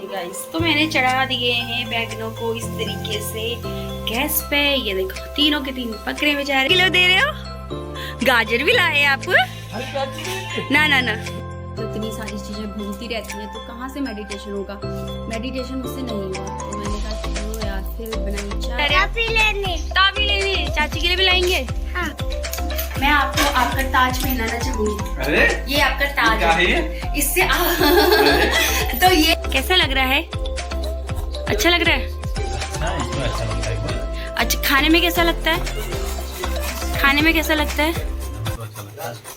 Guys तो मैंने चढ़ा दिए हैं बैगनों को इस तरीके से गैस पे। ये देखो तीनों के तीन पकड़े बेचारे। किलो दे रहे हो? गाजर भी लाए आप? ना ना ना, तो इतनी सारी चीजें घूमती रहती हैं तो कहाँ से मेडिटेशन होगा। मेडिटेशन मुझसे नहीं हुआ तो मैंने कहा चलो यार फिर बनाई चाय। ताबी लेने चाची के लिए भी लाएंगे। हाँ। मैं आपको आपका ताज पहनाना चाहूंगी। अरे ये आपका ताज है, इससे तो ये कैसा लग रहा है? अच्छा लग रहा है? अच्छा खाने में कैसा लगता है? खाने में कैसा लगता है?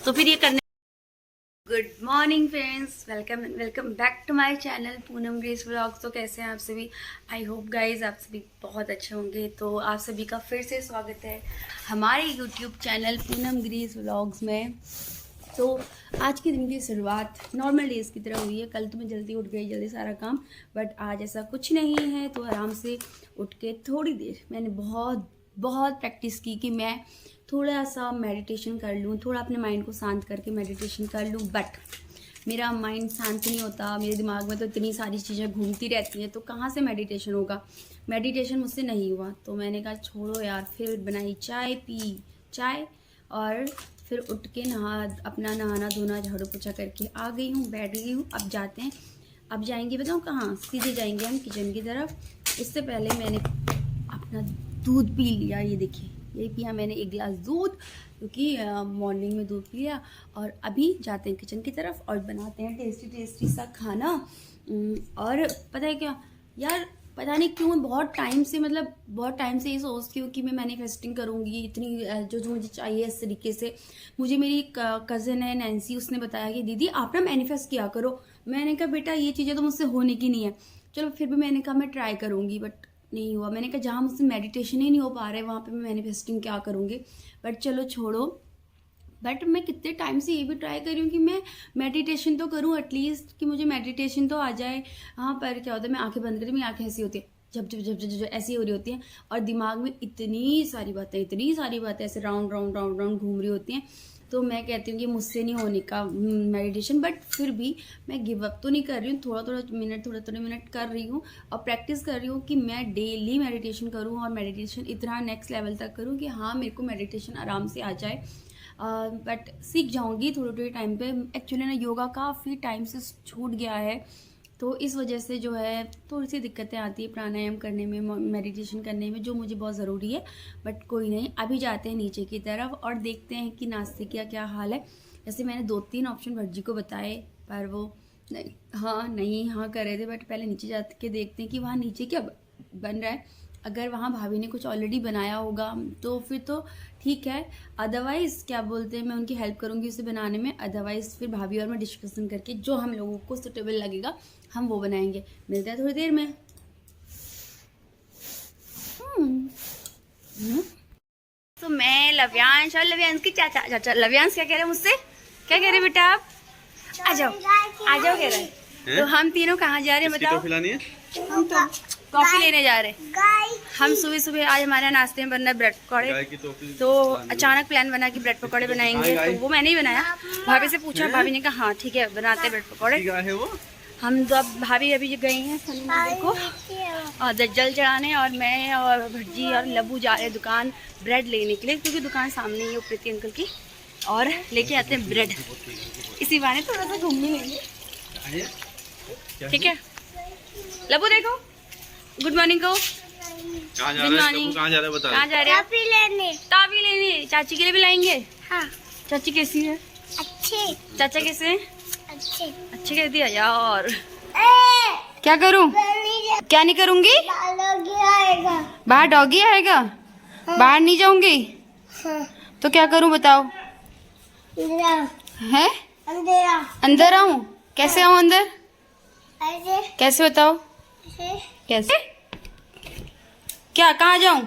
तो फिर ये करने। Good morning friends, welcome back to my channel Poonam Grace vlogs. तो कैसे हैं आप सभी? आई होप गाइज आप सभी बहुत अच्छे होंगे। तो आप सभी का फिर से स्वागत है हमारे YouTube channel Poonam Grace vlogs में। तो आज के दिन की शुरुआत नॉर्मल डेज़ की तरह हुई है। कल तो मैं जल्दी उठ गई, जल्दी सारा काम, बट आज ऐसा कुछ नहीं है। तो आराम से उठ के थोड़ी देर मैंने बहुत प्रैक्टिस की कि मैं थोड़ा सा मेडिटेशन कर लूँ, थोड़ा अपने माइंड को शांत करके मेडिटेशन कर लूँ। बट मेरा माइंड शांत नहीं होता, मेरे दिमाग में तो इतनी सारी चीज़ें घूमती रहती हैं तो कहाँ से मेडिटेशन होगा। मेडिटेशन मुझसे नहीं हुआ तो मैंने कहा छोड़ो यार, फिर बनाई चाय, पी चाय और फिर उठ के अपना नहाना धोना झाड़ू पोछा करके आ गई हूँ, बैठ गई हूँ। अब जाते हैं, अब जाएंगे बताऊँ कहाँ? सीधे जाएंगे हम किचन की तरफ। इससे पहले मैंने अपना दूध पी लिया। ये देखिए, यही पिया मैंने एक गिलास दूध, क्योंकि मॉर्निंग में दूध पी लिया। और अभी जाते हैं किचन की तरफ और बनाते हैं टेस्टी सा खाना। और पता है क्या यार, पता नहीं क्यों बहुत टाइम से ये सोचती हूँ कि मैं मैनिफेस्टिंग करूँगी इतनी जो मुझे चाहिए इस तरीके से। मुझे मेरी कज़न है नैन्सी, उसने बताया कि दीदी आप ना मैनिफेस्ट किया करो। मैंने कहा बेटा ये चीज़ें तो मुझसे होने की नहीं है। चलो फिर भी मैंने कहा मैं ट्राई करूँगी, बट नहीं हुआ। मैंने कहा जहाँ मुझसे मेडिटेशन ही नहीं हो पा रहा है वहाँ पे मैं मैनिफेस्टिंग क्या करूँगी। बट चलो छोड़ो। बट मैं कितने टाइम से ये भी ट्राई कर रही हूँ कि मैं मेडिटेशन तो करूँ एटलीस्ट, कि मुझे मेडिटेशन तो आ जाए। हाँ पर क्या होता है, मैं आंखें बंद करती, मेरी आंखें ऐसी होती है जब जब जब जब जब ऐसी हो रही होती हैं और दिमाग में इतनी सारी बातें ऐसे राउंड घूम रही होती हैं। तो मैं कहती हूँ कि मुझसे नहीं होने का मेडिटेशन। बट फिर भी मैं गिव अप तो नहीं कर रही हूँ, थोड़ा थोड़ा मिनट कर रही हूँ और प्रैक्टिस कर रही हूँ कि मैं डेली मेडिटेशन करूँ और मेडिटेशन इतना नेक्स्ट लेवल तक करूँ कि हाँ मेरे को मेडिटेशन आराम से आ जाए। बट सीख जाऊँगी थोड़े टाइम पे। एक्चुअली ना योगा काफ़ी टाइम से छूट गया है तो इस वजह से जो है थोड़ी सी दिक्कतें आती है प्राणायाम करने में, मेडिटेशन करने में, जो मुझे बहुत ज़रूरी है। बट कोई नहीं, अभी जाते हैं नीचे की तरफ और देखते हैं कि नाश्ते का क्या हाल है। जैसे मैंने 2-3 ऑप्शन भज्जी को बताए पर वो नहीं हाँ कर रहे थे। बट पहले नीचे जा के देखते हैं कि वहाँ नीचे क्या बन रहा है। अगर वहाँ भाभी ने कुछ ऑलरेडी बनाया होगा तो फिर तो ठीक है, अदरवाइज़ क्या बोलते हैं मैं उनकी हेल्प करूँगी उसे बनाने में। अदरवाइज़ फिर भाभी और मैं डिस्कशन करके जो हम लोगों को सूटेबल लगेगा हम वो बनाएंगे। मिलते हैं थोड़ी देर में। तो मैं लव्यांश और लव्यांश की चाचा लव्यांश क्या कह रहे हैं मुझसे? क्या कह रहे बेटा आप? आ जाओ कह रहे हैं। तो हम तीनों कहाँ जा रहे हैं बताओ? हम तो कॉफी लेने जा रहे हैं। हम सुबह आज हमारे नाश्ते में बन रहा है ब्रेड पकौड़े। तो अचानक प्लान बना कि ब्रेड पकौड़े बनाएंगे, तो वो मैंने ही बनाया। भाभी से पूछा, भाभी ने कहा हाँ ठीक है बनाते ब्रेड पकौड़े। हम जब भाभी अभी गई हैं शनि मंदिर को और जल चढ़ाने, और मैं और भज्जी और लब्बू जा रहे हैं दुकान ब्रेड लेने के लिए, क्योंकि दुकान सामने ही है प्रीति अंकल की, और लेके आते हैं ब्रेड। इसी बहाने थोड़ा सा घूम भी लेंगे, ठीक है? लब्बू देखो, गुड मॉर्निंग को। Good morning. कहाँ जा रहे हैं? ताबी लेने चाची के लिए भी लाएंगे। हाँ। चाची कैसी है? अच्छी। चाचा कैसे हैं? अच्छे कह दिया यार। क्या करूं? क्या नहीं करूंगी? बाहर डॉगी आएगा। हाँ। बाहर नहीं जाऊंगी। हाँ। तो क्या करूं बताओ? है अंदर आऊं? कैसे आऊं अंदर? कैसे बताओ? कैसे? क्या कहाँ जाऊं?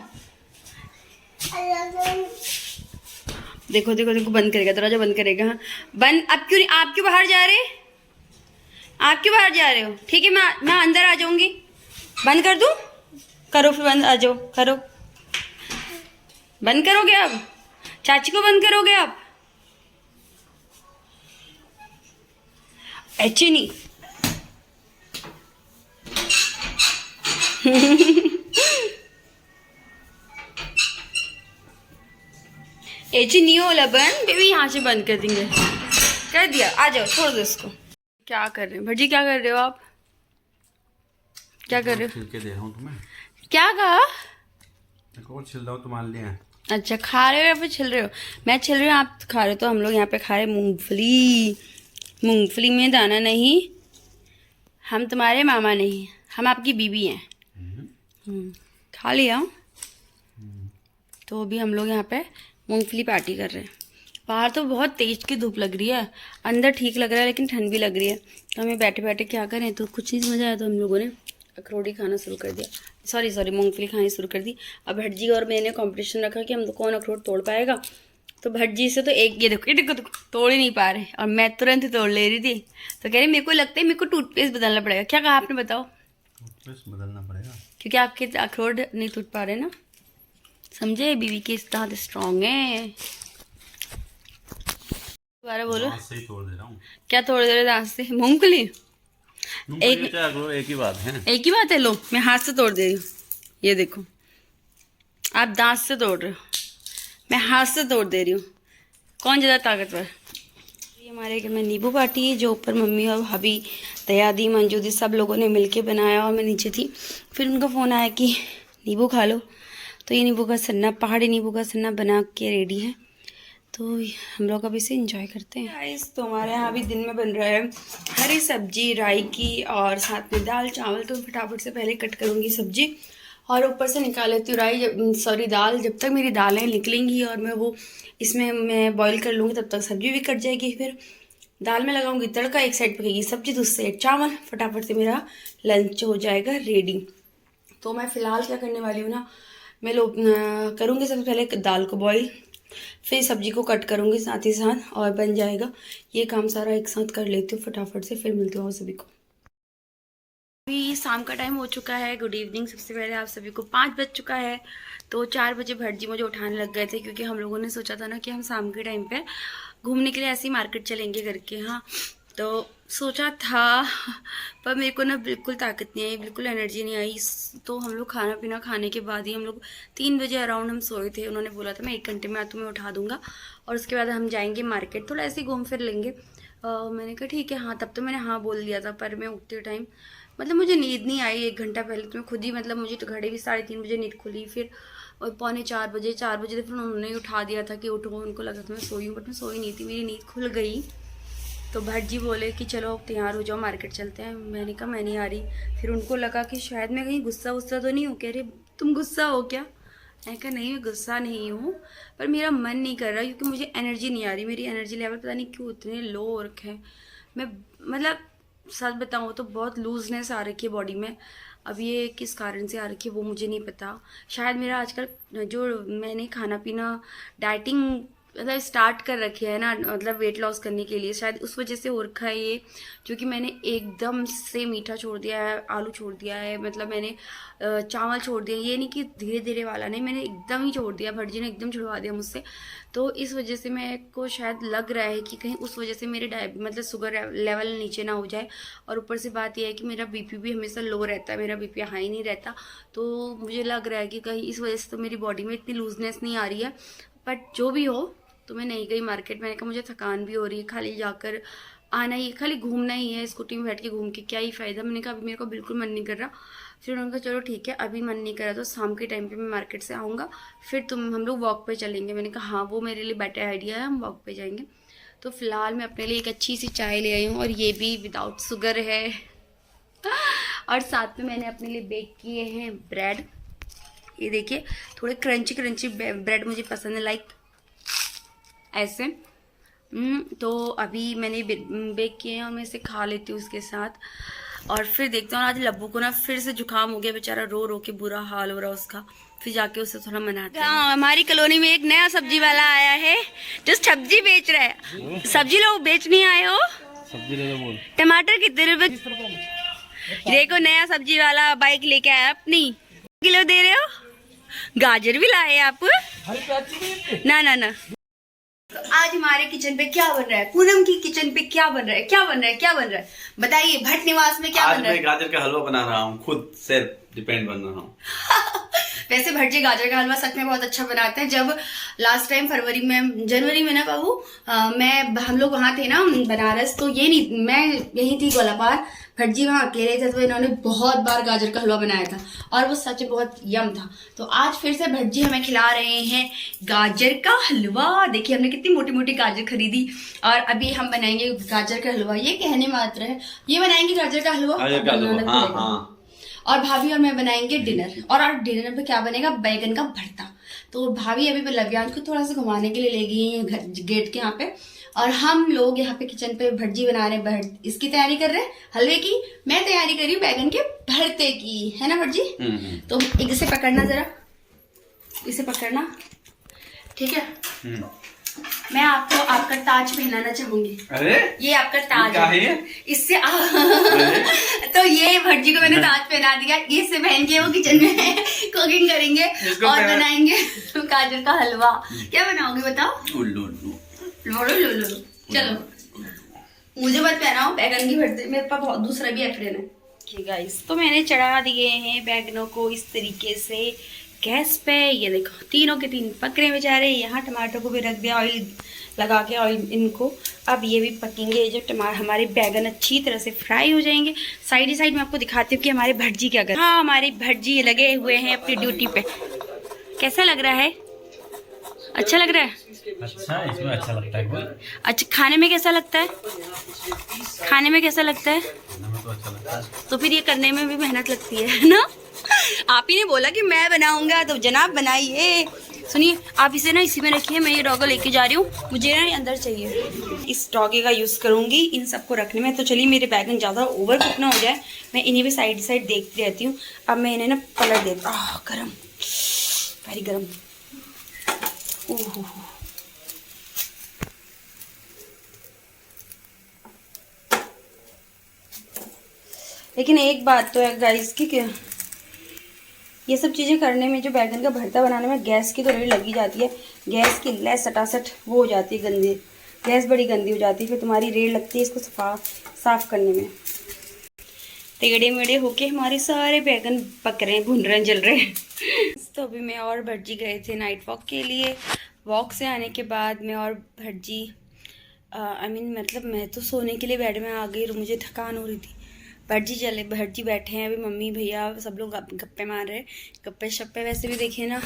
देखो बंद करेगा, दरवाजा बंद करेगा। हाँ बंद। अब क्यों आप क्यों बाहर जा रहे? आप क्यों बाहर जा रहे हो? ठीक है मैं अंदर आ जाऊंगी। बंद कर दूं? करो फिर बंद, आ जाओ करो। बंद करोगे अब? चाची को बंद करोगे आप? ऐची नहीं एची नहीं हो लबन बेबी, यहाँ से बंद कर देंगे। कर दिया, आ जाओ, छोड़ दो इसको। क्या कर रहे हैं भटजी, क्या कर रहे हो आप? क्या कर रहे हो? छिलके दे रहा हूँ तुम्हें। क्या कहा? छिल रहा हूँ तुम्हारे लिए। अच्छा, खा रहे हो या फिर छिल रहे हो? मैं छिल रही हूँ, आप खा रहे हो। तो हम लोग यहाँ पे खा रहे मूंगफली। मूंगफली में दाना नहीं, हम तुम्हारे मामा नहीं, हम आपकी बीबी हैं। खा लिया। तो अभी हम लोग यहाँ पे मूंगफली पार्टी कर रहे हैं। बाहर तो बहुत तेज की धूप लग रही है, अंदर ठीक लग रहा है लेकिन ठंड भी लग रही है। तो हमें बैठे बैठे क्या करें, तो कुछ नहीं समझ आया, तो हम लोगों ने अखरोटी खाना शुरू कर दिया। सॉरी मूंगफली खानी शुरू कर दी। अब भटजी और मैंने कंपटीशन रखा कि हम तो कौन अखरोट तोड़ पाएगा। तो भटजी से तो एक, ये देखो तोड़ ही नहीं पा रहे, और मैं तुरंत ही तोड़ ले रही थी। तो कह रही मेरे को लगता है मेरे को टूथपेस्ट बदलना पड़ेगा। क्या कहा आपने, बताओ? टूथपेस्ट बदलना पड़ेगा क्योंकि आपके अखरोट नहीं टूट पा रहे ना, समझे? बीवी के इस तरह स्ट्रॉन्ग है। दोबारा बोलो। से ही तोड़ दे रहा हूँ। क्या तोड़ दे रहे दांत से? मूंगफली एक ही बात है। एक ही बात है। लो, मैं हाथ से तोड़ दे रही हूँ, ये देखो। आप दांत से तोड़ रहे हो, मैं हाथ से तोड़ दे रही हूँ। कौन ज़्यादा ताकतवर? ये हमारे घर में नींबू पार्टी है, जो ऊपर मम्मी और भाभी, दया दी, मंजू दी, सब लोगों ने मिलके बनाया, और मैं नीचे थी। फिर उनका फ़ोन आया कि नींबू खा लो। तो ये नींबू का सन्ना, पहाड़ी नींबू का सन्ना बना के रेडी है। तो हम लोग अब इसे एंजॉय करते हैं गाइस। तो हमारे यहाँ अभी दिन में बन रहा है हरी सब्जी राई की, और साथ में दाल चावल। तो फटाफट से पहले कट करूँगी सब्जी, और ऊपर से निकाल लेती हूँ दाल। जब तक मेरी दालें निकलेंगी और मैं वो इसमें मैं बॉईल कर लूँगी, तब तक सब्जी भी कट जाएगी। फिर दाल में लगाऊंगी तड़का, एक साइड पकेगी सब्जी, दूसरी साइड चावल। फटाफट से मेरा लंच हो जाएगा रेडी। तो मैं फ़िलहाल क्या करने वाली हूँ ना, मैं करूँगी सबसे पहले दाल को बॉईल, फिर सब्जी को कट करूँगी साथ ही साथ, और बन जाएगा। ये काम सारा एक साथ कर लेती हूँ फटाफट से, फिर मिलती हूँ सभी को। अभी शाम का टाइम हो चुका है। गुड इवनिंग सबसे पहले आप सभी को। 5 बज चुका है। तो 4 बजे भटजी मुझे उठाने लग गए थे, क्योंकि हम लोगों ने सोचा था ना कि हम शाम के टाइम पे घूमने के लिए ऐसे ही मार्केट चलेंगे करके। हाँ, तो सोचा था, पर मेरे को ना बिल्कुल ताकत नहीं आई, बिल्कुल एनर्जी नहीं आई। तो हम लोग खाना पीना खाने के बाद ही, हम लोग 3 बजे अराउंड हम सोए थे। उन्होंने बोला था मैं 1 घंटे में तुम्हें उठा दूंगा, और उसके बाद हम जाएंगे मार्केट, थोड़ा ऐसे ही घूम फिर लेंगे। मैंने कहा ठीक है। हाँ, तब तो मैंने हाँ बोल दिया था, पर मैं उठते टाइम मतलब मुझे नींद नहीं आई। 1 घंटा पहले तो मैं खुद ही, मतलब मुझे तो घड़ी भी 3:30 बजे नींद खुली। फिर और 3:45 बजे, 4 बजे तो फिर उन्होंने ही उठा दिया था कि उठो। उनको लगा था मैं सोई हूँ, बट मैं सोई नहीं थी, मेरी नींद खुल गई। तो भटजी बोले कि चलो तैयार हो जाओ, मार्केट चलते हैं। मैंने कहा मैं नहीं आ रही। फिर उनको लगा कि शायद मैं कहीं गुस्सा तो नहीं हूँ। कह रहे तुम गुस्सा हो क्या? मैं कहा नहीं, मैं गुस्सा नहीं हूँ, पर मेरा मन नहीं कर रहा, क्योंकि मुझे एनर्जी नहीं आ रही। मेरी एनर्जी लेवल पता नहीं क्यों इतने लो हो रखे हैं। मैं मतलब सच बताऊँ तो बहुत लूजनेस आ रखी है बॉडी में। अब ये किस कारण से आ रखी है वो मुझे नहीं पता। शायद मेरा आजकल जो मैंने खाना पीना डाइटिंग मतलब स्टार्ट कर रखी है ना, मतलब वेट लॉस करने के लिए, शायद उस वजह से हो रखा है ये। क्योंकि मैंने एकदम से मीठा छोड़ दिया है, आलू छोड़ दिया है, मतलब मैंने चावल छोड़ दिया। ये नहीं कि धीरे धीरे वाला नहीं, मैंने एकदम ही छोड़ दिया। भटजी ने एकदम छुड़वा दिया मुझसे। तो इस वजह से मेरे को शायद लग रहा है कि कहीं उस वजह से मेरे मतलब शुगर लेवल नीचे ना हो जाए। और ऊपर से बात यह है कि मेरा बीपी भी हमेशा लो रहता है, मेरा बीपी हाई नहीं रहता। तो मुझे लग रहा है कि कहीं इस वजह से तो मेरी बॉडी में इतनी लूजनेस नहीं आ रही है। बट जो भी हो, तो मैं नहीं गई मार्केट। मैंने कहा मुझे थकान भी हो रही है, खाली जाकर आना ही, खाली घूमना ही है, स्कूटी में बैठ के घूम के क्या ही फ़ायदा। मैंने कहा अभी मेरे को बिल्कुल मन नहीं कर रहा। फिर उन्होंने कहा चलो ठीक है, अभी मन नहीं कर रहा तो शाम के टाइम पे मैं मार्केट से आऊँगा, फिर हम लोग वॉक पे चलेंगे। मैंने कहा हाँ, वो मेरे लिए बेटर आइडिया है, हम वॉक पे जाएंगे। तो फिलहाल मैं अपने लिए एक अच्छी सी चाय ले आई हूँ, और ये भी विदाउट शुगर है। और साथ में मैंने अपने लिए बेक किए हैं ब्रेड। ये देखिए, थोड़े क्रंची क्रंची ब्रेड मुझे पसंद है, लाइक ऐसे। तो अभी मैंने बेक किए हैं, और मैं इसे खा लेती हूँ उसके साथ। और फिर देखता हूँ, आज लब्बू को ना फिर से जुकाम हो गया, बेचारा रो रो के बुरा हाल हो रहा है उसका। फिर जाके उससे थोड़ा मनाते हैं। हमारी कॉलोनी में एक नया सब्जी वाला आया है, जो सब्जी बेच रहा है। सब्जी लोग बेच नहीं आए हो? सब्जी ले लो बोल। टमाटर कितने रुपए? देखो, नया सब्जी वाला बाइक लेके आया अपनी। किलो दे रहे हो? गाजर भी लाए आप? ना ना ना। आज हमारे किचन पे क्या बन रहा है, पूनम की किचन पे क्या बन रहा है, क्या बन रहा है, क्या बन रहा है, बताइए। भट्ट निवास में क्या आज बन रहा है? मैं गाजर का हलवा बना रहा हूँ, खुद से डिपेंड बन रहा हूँ। वैसे भट्ट जी गाजर का हलवा सच में बहुत अच्छा बनाते हैं। जब लास्ट टाइम जनवरी में ना बाबू, हम लोग वहां थे ना बनारस, तो ये नहीं, मैं यही थी गोलापार, भट्ट जी वहां अकेले थे, तो इन्होंने बहुत बार गाजर का हलवा बनाया था और वो सच में बहुत यम था। तो आज फिर से भट्ट जी हमें खिला रहे हैं गाजर का हलवा। देखिए हमने कितनी मोटी मोटी गाजर खरीदी और अभी हम बनाएंगे गाजर का हलवा। ये कहने मात्र है, ये बनाएंगे गाजर का हलवा। हाँ हाँ। और भाभी और मैं बनाएंगे डिनर। और डिनर पे क्या बनेगा, बैगन का भरता। तो भाभी अभी लव्यांश को थोड़ा सा घुमाने के लिए ले गई है गेट के यहाँ पे, और हम लोग यहाँ पे किचन पे भटजी बना रहे हैं, इसकी तैयारी कर रहे हैं हलवे की। मैं तैयारी कर रही हूँ बैगन के भरते की, है ना भटजी? तो एक इसे पकड़ना, जरा इसे पकड़ना, ठीक है? मैं आपको आपका ताज पहनाना चाहूंगी। अरे ये आपका ताज है, इससे तो ये भटजी को मैंने ताज पहना दिया। इससे पहन के वो किचन में कुकिंग करेंगे और बनाएंगे गाजर का हलवा। क्या बनाओगे बताओ? लो चलो, मुझे मत पहनाओ बैगन की भरते, मेरे पास बहुत दूसरा भी एप्रिल है। ठीक गाइस, तो मैंने चढ़ा दिए हैं बैगनों को इस तरीके से गैस पे। ये देखो तीनों के तीन पक रहे बेचारे। यहाँ टमाटर को भी रख दिया ऑयल लगा के, ऑयल इनको। अब ये भी पकेंगे जब हमारे बैगन अच्छी तरह से फ्राई हो जाएंगे। साइड ही साइड में आपको दिखाती हूँ कि हमारे भटजी क्या कर। हाँ, हमारे भटजी लगे हुए हैं अपनी ड्यूटी पे। कैसा लग रहा है? अच्छा लग रहा है? अच्छा, इसमें अच्छा लगता है। अच्छा, खाने में कैसा लगता है? खाने में कैसा लगता है? तो अच्छा लगता है। तो फिर ये करने में भी मेहनत लगती है ना? आप ही ने बोला कि मैं बनाऊंगा, तो जनाब बनाइए। सुनिए, आप इसे ना इसी में रखिए, मैं ये डॉगा लेके जा रही हूँ, मुझे ना अंदर चाहिए। इस डॉगे का यूज़ करूँगी इन सबको रखने में। तो चलिए, मेरे बैगन ज़्यादा ओवर कुक ना हो जाए, मैं इन्हें भी साइड साइड देखती रहती हूँ। अब मैं इन्हें ना पलट देती हूँ। गरम, वेरी गरम। ओह, लेकिन एक बात तो है गाइस की, क्या ये सब चीज़ें करने में, जो बैगन का भरता बनाने में गैस की तो रेड लगी जाती है। गैस की लय सटासट वो हो जाती है गंदी, गैस बड़ी गंदी हो जाती है, फिर तुम्हारी रेड लगती है इसको साफ करने में। टेढ़े मेढ़े होके हमारे सारे बैगन पक रहे हैं, भुन रहे हैं, जल रहे हैं। तो अभी मैं और भटजी गए थे नाइट वॉक के लिए। वॉक से आने के बाद मैं और भटजी मतलब मैं तो सोने के लिए बेड में आ गई, मुझे थकान हो रही थी। भटजी बैठे हैं अभी, मम्मी भैया सब लोग गप्पे मार रहे हैं, गप्पे शप्पे। वैसे भी देखिए ना,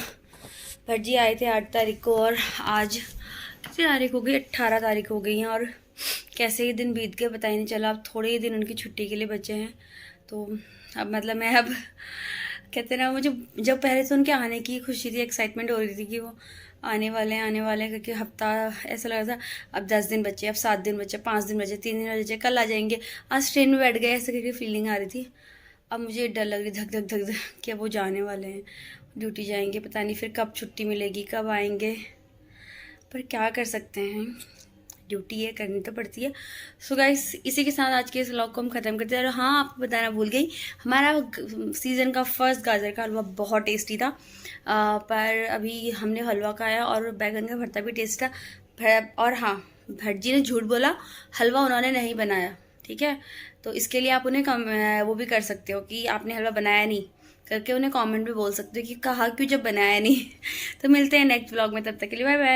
भटजी आए थे 8 तारीख को और आज कितनी तारीख हो गई, 18 तारीख हो गई है। और कैसे ही दिन बीत गए पता ही नहीं चला। अब थोड़े ही दिन उनकी छुट्टी के लिए बचे हैं। तो अब मतलब मैं अब कहते ना, मुझे जब पहले से उनके आने की खुशी थी, एक्साइटमेंट हो रही थी कि वो आने वाले हैं, क्योंकि हफ्ता ऐसा लग रहा था। अब 10 दिन बचे, अब 7 दिन बचे, 5 दिन बचे, 3 दिन बचे, कल आ जाएंगे। आज ट्रेन में बैठ गए, ऐसे करके फीलिंग आ रही थी। अब मुझे डर लग रही, धक धक धक धक, कि अब वो जाने वाले हैं, ड्यूटी जाएंगे, पता नहीं फिर कब छुट्टी मिलेगी, कब आएंगे। पर क्या कर सकते हैं, ड्यूटी है, करनी तो पड़ती है। सो गाइस, इसी के साथ आज के इस व्लॉग को हम ख़त्म करते हैं। और हाँ, आपको बताना भूल गई, हमारा सीज़न का फर्स्ट गाजर का हलवा बहुत टेस्टी था। पर अभी हमने हलवा खाया और बैगन का भरता भी टेस्ट था। और हाँ, भटजी ने झूठ बोला, हलवा उन्होंने नहीं बनाया, ठीक है? तो इसके लिए आप उन्हें वो भी कर सकते हो कि आपने हलवा बनाया नहीं करके उन्हें कमेंट भी बोल सकते हो कि कहा क्यों जब बनाया नहीं। तो मिलते हैं नेक्स्ट व्लॉग में, तब तक के लिए बाय बाय।